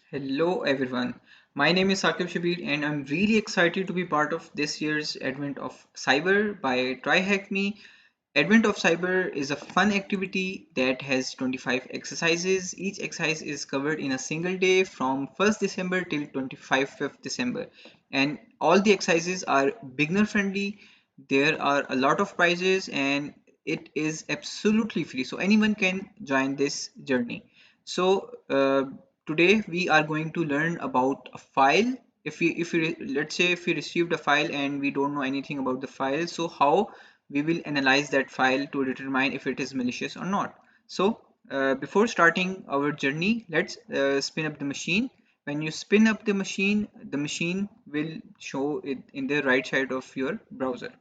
Hello everyone, my name is Saqib Shabir and I'm really excited to be part of this year's Advent of Cyber by TryHackMe. Advent of Cyber is a fun activity that has 25 exercises. Each exercise is covered in a single day from 1st December till 25th December. And all the exercises are beginner friendly. There are a lot of prizes and it is absolutely free. So anyone can join this journey. So today we are going to learn about a file. If we let's say if we received a file and we don't know anything about the file, so how we will analyze that file to determine if it is malicious or not. So before starting our journey, let's spin up the machine. When you spin up the machine will show it in the right side of your browser.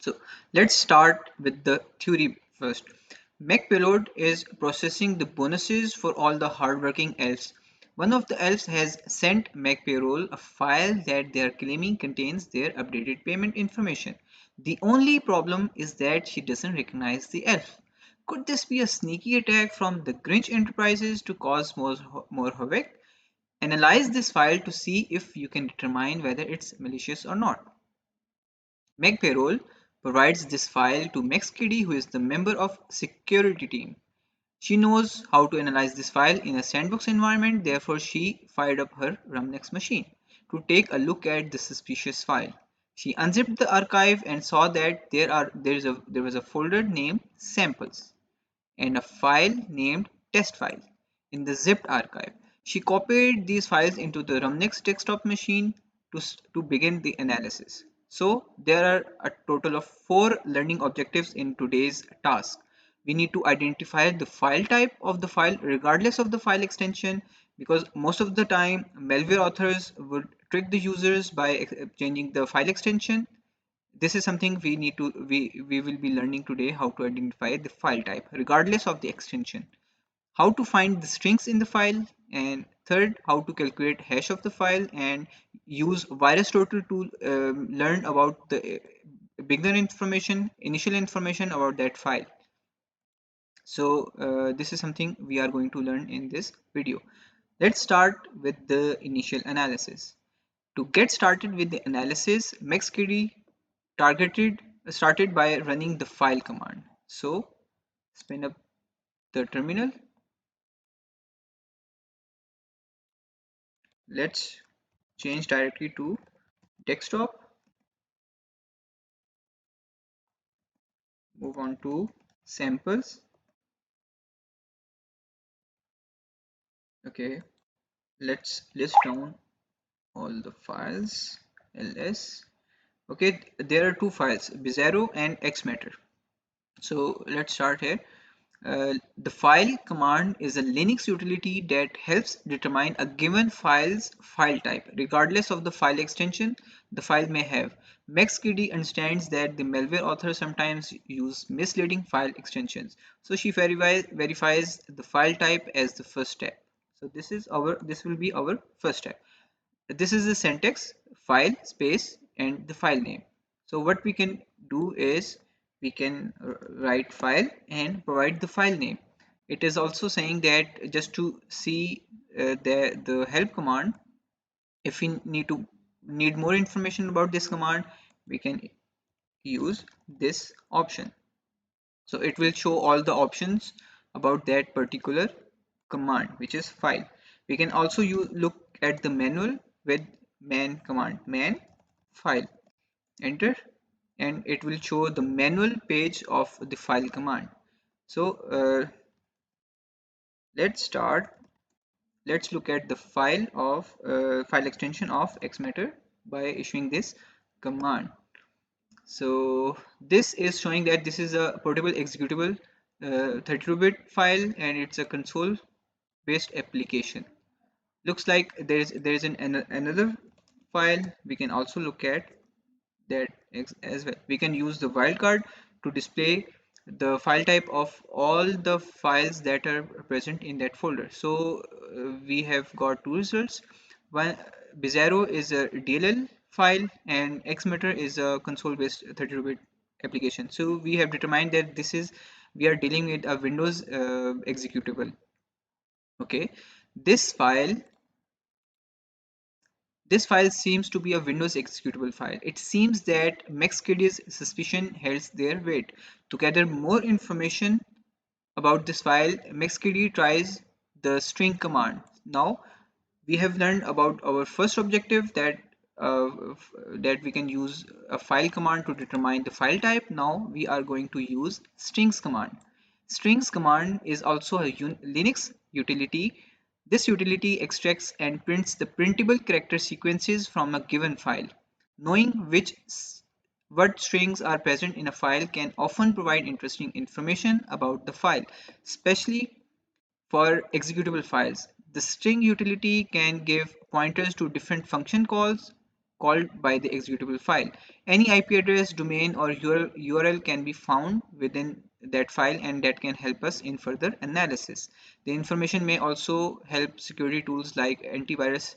So let's start with the theory first. Mac payload is processing the bonuses for all the hardworking elves. One of the elves has sent Mac payroll a file that they are claiming contains their updated payment information. The only problem is that she doesn't recognize the elf. Could this be a sneaky attack from the Grinch Enterprises to cause more havoc? Analyze this file to see if you can determine whether it's malicious or not. MacPayroll provides this file to MaxKiddy, who is the member of security team. She knows how to analyze this file in a sandbox environment, therefore she fired up her Rumnext machine to take a look at the suspicious file. She unzipped the archive and saw that there was a folder named samples and a file named test file in the zipped archive. She copied these files into the Rumnext desktop machine to begin the analysis. So there are a total of 4 learning objectives in today's task. We need to identify the file type of the file regardless of the file extension, because most of the time malware authors would trick the users by changing the file extension. This is something we will be learning today, how to identify the file type regardless of the extension, how to find the strings in the file, and third, how to calculate hash of the file and use VirusTotal to learn about the beginner information, initial information about that file. So this is something we are going to learn in this video. Let's start with the initial analysis. To get started with the analysis, MaxKiddy started by running the file command. So spin up the terminal. Let's change directory to desktop. Move on to samples. Okay, let's list down all the files. ls. Okay, there are two files, Bizarro and Xmatter. So let's start here. The file command is a Linux utility that helps determine a given file's file type, regardless of the file extension the file may have. MaxKiddy understands that the malware authors sometimes use misleading file extensions, so she verifies the file type as the first step. So this will be our first step. This is the syntax: file space and the file name. So what we can do is we can write file and provide the file name. It is also saying that just to see the help command, if we need more information about this command, we can use this option. So it will show all the options about that particular command, which is file. We can also look at the manual with man command, man file, enter, and it will show the manual page of the file command. So let's start. Let's look at the file extension of Xmatter by issuing this command. So this is showing that this is a portable executable 32-bit file and it's a console based application. Looks like there is another file we can also look at that as well. We can use the wildcard to display the file type of all the files that are present in that folder. So we have got two results. One, Bizarro is a DLL file and Xmeter is a console based 32-bit application. So we have determined that we are dealing with a Windows executable. Okay, This file this file seems to be a Windows executable file. It seems that MaxKD's suspicion holds their weight. To gather more information about this file, MaxKD tries the string command. Now we have learned about our first objective, uh, that we can use a file command to determine the file type. Now we are going to use strings command. Strings command is also a Linux utility. This utility extracts and prints the printable character sequences from a given file. Knowing what strings are present in a file can often provide interesting information about the file, especially for executable files. The string utility can give pointers to different function calls called by the executable file. Any IP address, domain, or URL can be found within that file, and that can help us in further analysis. The information may also help security tools like antivirus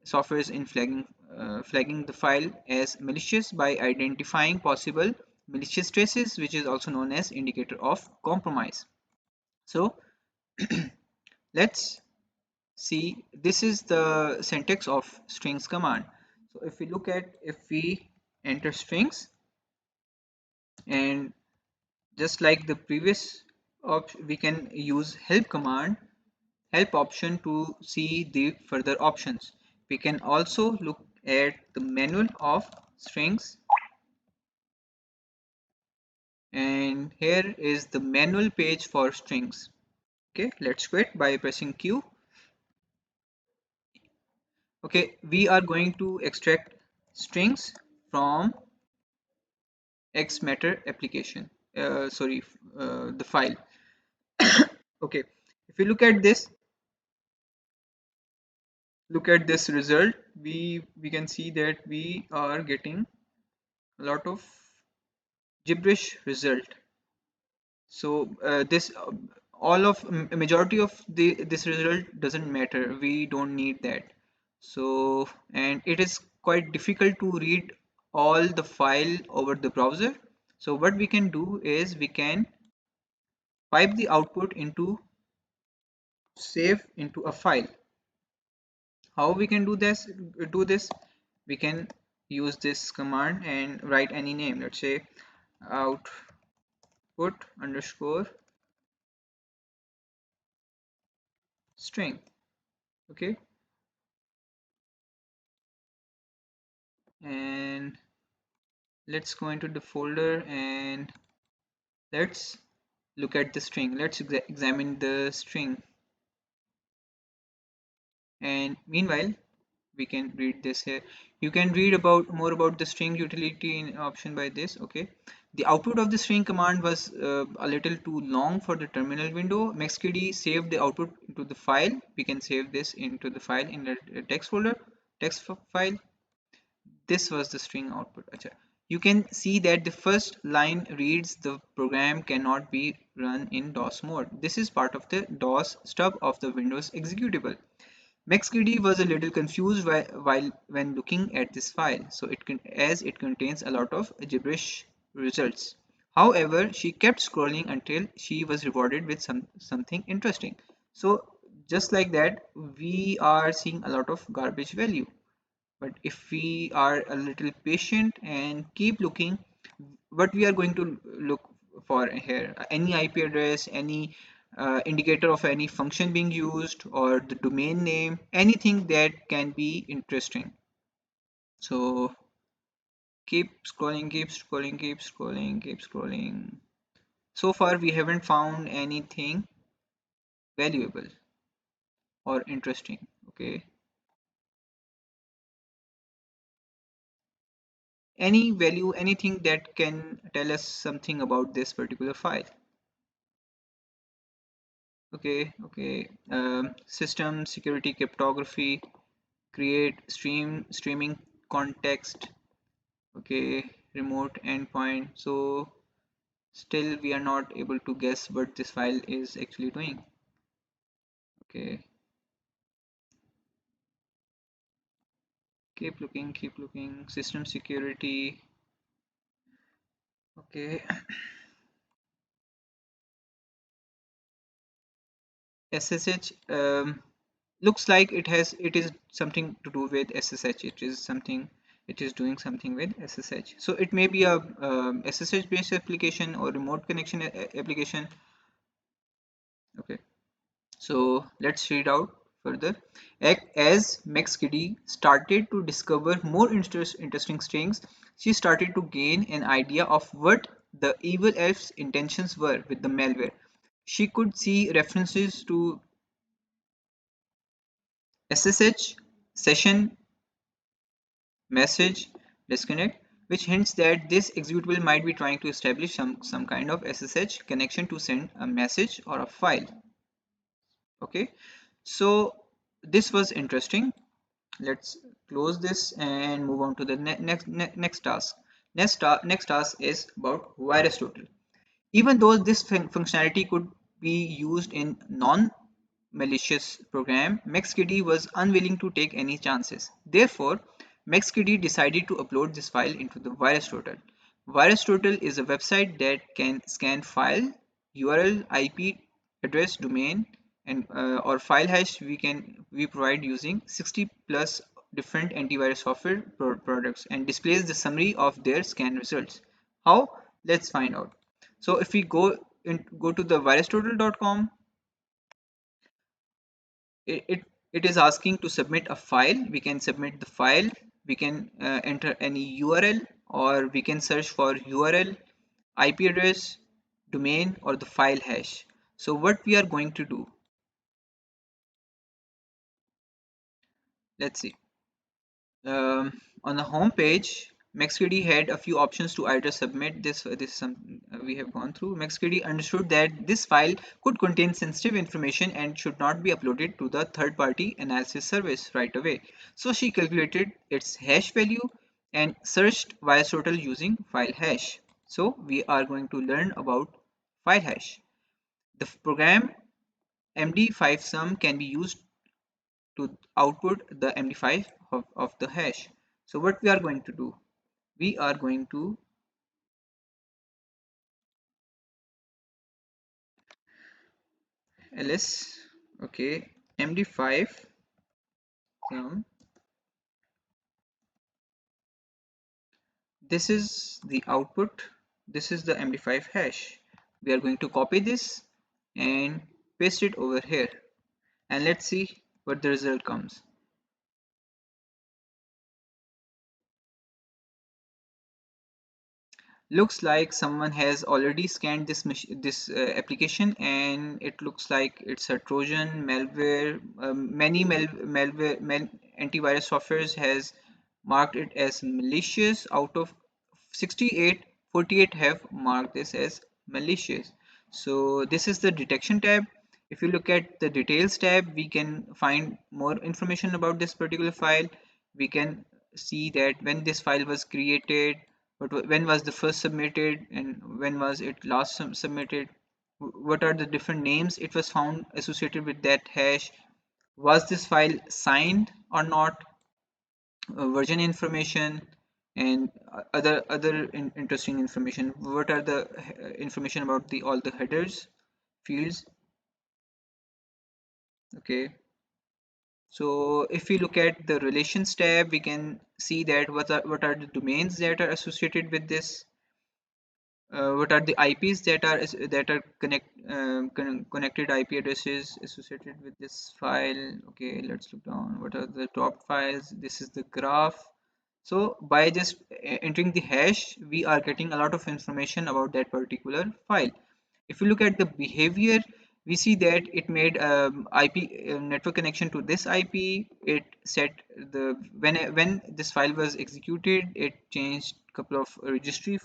softwares in flagging the file as malicious by identifying possible malicious traces, which is also known as indicator of compromise. So let's see, this is the syntax of strings command. So if we enter strings, and just like the previous option, we can use help option to see the further options. We can also look at the manual of strings, and here is the manual page for strings. Okay, let's quit by pressing Q. Okay, we are going to extract strings from xmatter application, sorry, the file. Okay, if you look at this result, we can see that we are getting a lot of gibberish result. So this all of majority of the this result doesn't matter, we don't need that. So, and it is quite difficult to read all the file over the browser. So what we can do is we can pipe the output into save into a file. How we can do this? We can use this command and write any name. Let's say output underscore string. Okay, and let's go into the folder and let's look at the string. Let's examine the string, and meanwhile we can read this here. You can read about more about the string utility in option by this. Okay, the output of the string command was a little too long for the terminal window. MaxKD saved the output into the file. We can save this into the file in the text folder, file. This was the string output. Achha. You can see that the first line reads the program cannot be run in DOS mode. This is part of the DOS stub of the Windows executable. MaxKD was a little confused when looking at this file, so as it contains a lot of gibberish results. However, she kept scrolling until she was rewarded with something interesting. So just like that, we are seeing a lot of garbage value. But if we are a little patient and keep looking, what we are going to look for here, any IP address, any indicator of any function being used, or the domain name, anything that can be interesting. So keep scrolling, keep scrolling, keep scrolling, keep scrolling. So far we haven't found anything valuable or interesting. Okay, any value, anything that can tell us something about this particular file. Okay. System security cryptography, create streaming context. Okay, remote endpoint. So still we are not able to guess what this file is actually doing. Okay, keep looking. System security. Okay, SSH. looks like it is something to do with SSH. It is doing something with SSH. So it may be a SSH based application or remote connection application. Okay, so let's read out further. As MaxKitty started to discover more interesting strings, she started to gain an idea of what the evil elf's intentions were with the malware. She could see references to SSH, session, message, disconnect, which hints that this executable might be trying to establish some kind of SSH connection to send a message or a file. Okay, so this was interesting. Let's close this and move on to the next task. Next task is about virus total. Even though this functionality could be used in non-malicious program, MaxKitty was unwilling to take any chances. Therefore, MaxKitty decided to upload this file into the VirusTotal. VirusTotal is a website that can scan file, URL, IP address, domain, and or file hash we provide using 60 plus different antivirus software products and displays the summary of their scan results. How? Let's find out. So if we go to the virustotal.com, it is asking to submit a file. We can submit the file. We can enter any URL, or we can search for URL, IP address, domain, or the file hash. So what we are going to do, let's see. On the home page, MaxKitty had a few options to either submit this is some we have gone through. MaxKitty understood that this file could contain sensitive information and should not be uploaded to the third-party analysis service right away. So she calculated its hash value and searched VirusTotal using file hash. So we are going to learn about file hash. The program MD5 Sum can be used to output the MD5 of the hash. So what we are going to do? We are going to ls, okay, MD5 sum. This is the output. This is the MD5 hash. We are going to copy this and paste it over here, and let's see what the result comes. Looks like someone has already scanned this application, and it looks like it's a Trojan malware. Many antivirus softwares has marked it as malicious. Out of 68, 48 have marked this as malicious. So this is the detection tab. If you look at the details tab, we can find more information about this particular file. We can see that when this file was created, when was the first submitted, and when was it last submitted, what are the different names it was found associated with that hash, was this file signed or not, version information, and other interesting information. What are the information about the all the headers fields. Okay, so if we look at the relations tab, we can see that what are the domains that are associated with this, what are the IPs that are connected IP addresses associated with this file. Okay, let's look down. What are the top files? This is the graph. So by just entering the hash, we are getting a lot of information about that particular file. If you look at the behavior, we see that it made IP network connection to this IP. It set the when this file was executed, it changed couple of registry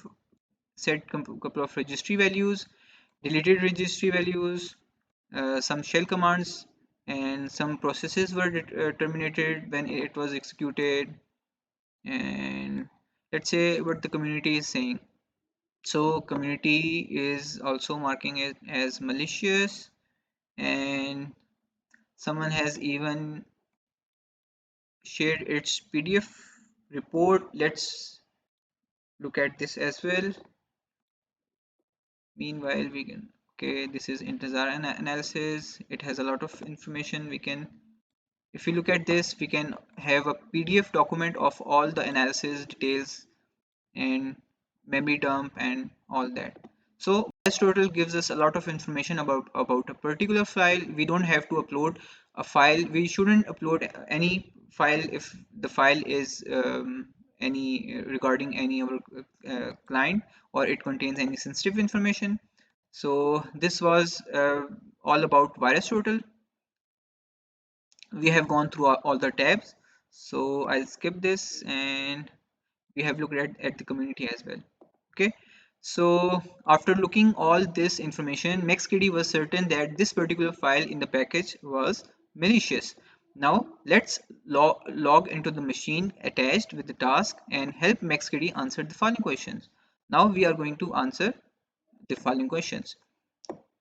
set couple of registry values, deleted registry values, some shell commands, and some processes were terminated when it was executed. And let's say what the community is saying. So community is also marking it as malicious, and someone has even shared its PDF report. Let's look at this as well. Meanwhile, we can, okay, this is integer analysis. It has a lot of information we can If you look at this, we can have a PDF document of all the analysis details and memory dump and all that. So total gives us a lot of information about a particular file. We don't have to upload a file. We shouldn't upload any file if the file is any regarding any of our client, or it contains any sensitive information. So this was all about VirusTotal. We have gone through all the tabs, so I'll skip this, and we have looked at the community as well. Okay, so after looking all this information, MaxKD was certain that this particular file in the package was malicious. Now let's log into the machine attached with the task and help MaxKD answer the following questions. Now we are going to answer the following questions.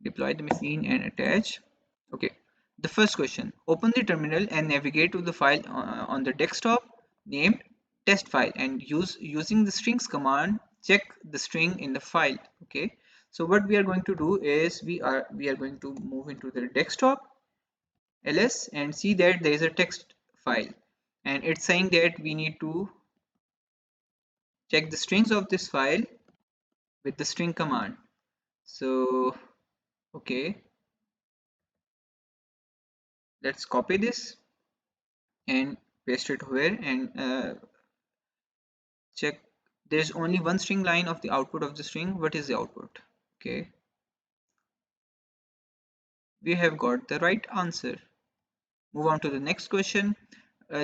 Deploy the machine and attach. Okay, the first question: open the terminal and navigate to the file on the desktop named test file, and using the strings command, check the string in the file. Okay, so what we are going to do is we are going to move into the desktop ls and see that there is a text file, and it's saying that we need to check the strings of this file with the string command. So okay, let's copy this and paste it here, and check. There's only one string line of the output of the string. What is the output? Okay, we have got the right answer. Move on to the next question.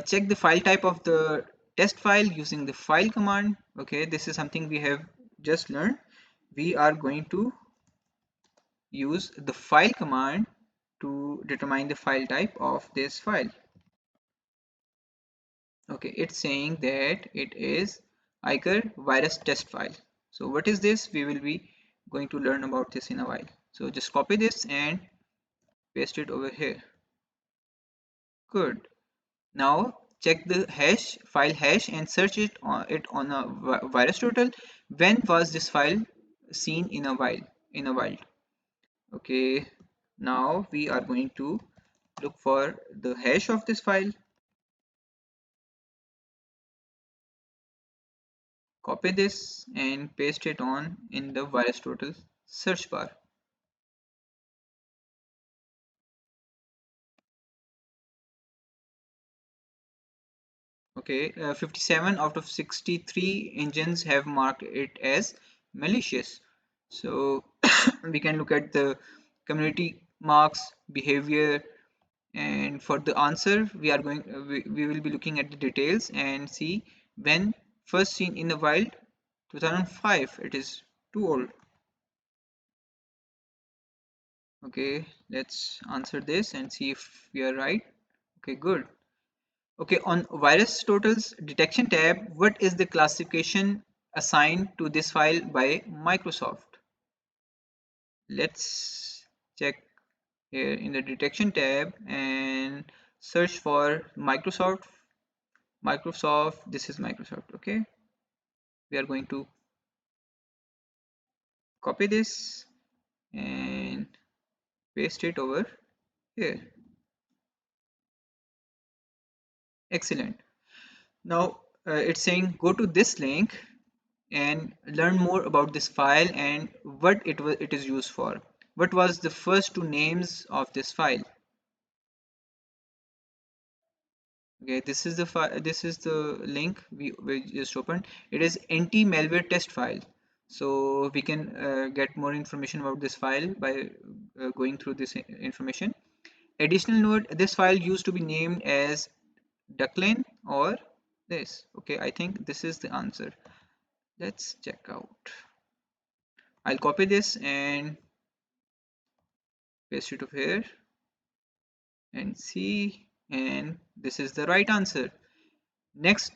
Check the file type of the test file using the file command. Okay, this is something we have just learned. We are going to use the file command to determine the file type of this file. Okay, it's saying that it is Iker virus test file. So what is this? We will be going to learn about this in a while. So just copy this and paste it over here. Good. Now check the hash file hash and search it on a VirusTotal. When was this file seen in a while? In a while. Okay. Now we are going to look for the hash of this file. Copy this and paste it on in the VirusTotal search bar. Okay, 57 out of 63 engines have marked it as malicious. So we can look at the community marks, behavior, and for the answer we are going we will be looking at the details and see when first seen in the wild. 2005. It is too old. Okay, let's answer this and see if we are right. Okay, good. Okay, on virus totals detection tab, what is the classification assigned to this file by Microsoft? Let's check here in the detection tab and search for Microsoft. Microsoft, this is Microsoft. Okay, we are going to copy this and paste it over here. Excellent. Now it's saying go to this link and learn more about this file and what it is used for. What was the first two names of this file? Okay, this is the file. This is the link we just opened. It is anti-malware test file. So we can get more information about this file by going through this information. Additional note: this file used to be named as duckline or this. Okay, I think this is the answer. Let's check out. I'll copy this and paste it over here and see, and this is the right answer. Next,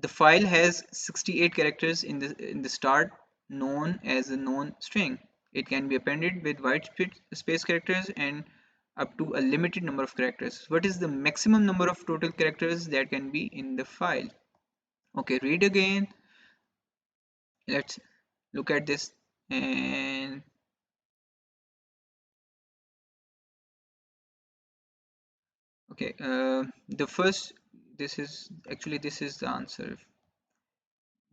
the file has 68 characters in the start, known as a known string. It can be appended with white space characters and up to a limited number of characters. What is the maximum number of total characters that can be in the file? Okay, read again. Let's look at this, and Okay, the first, this is the answer.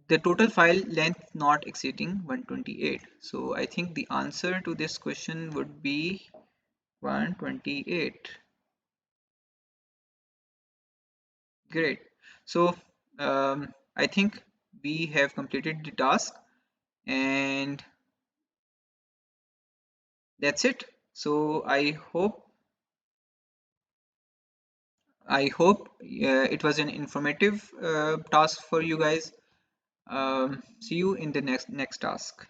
The total file length not exceeding 128. So I think the answer to this question would be 128. Great. So I think we have completed the task, and that's it. So I hope it was an informative task for you guys. See you in the next task.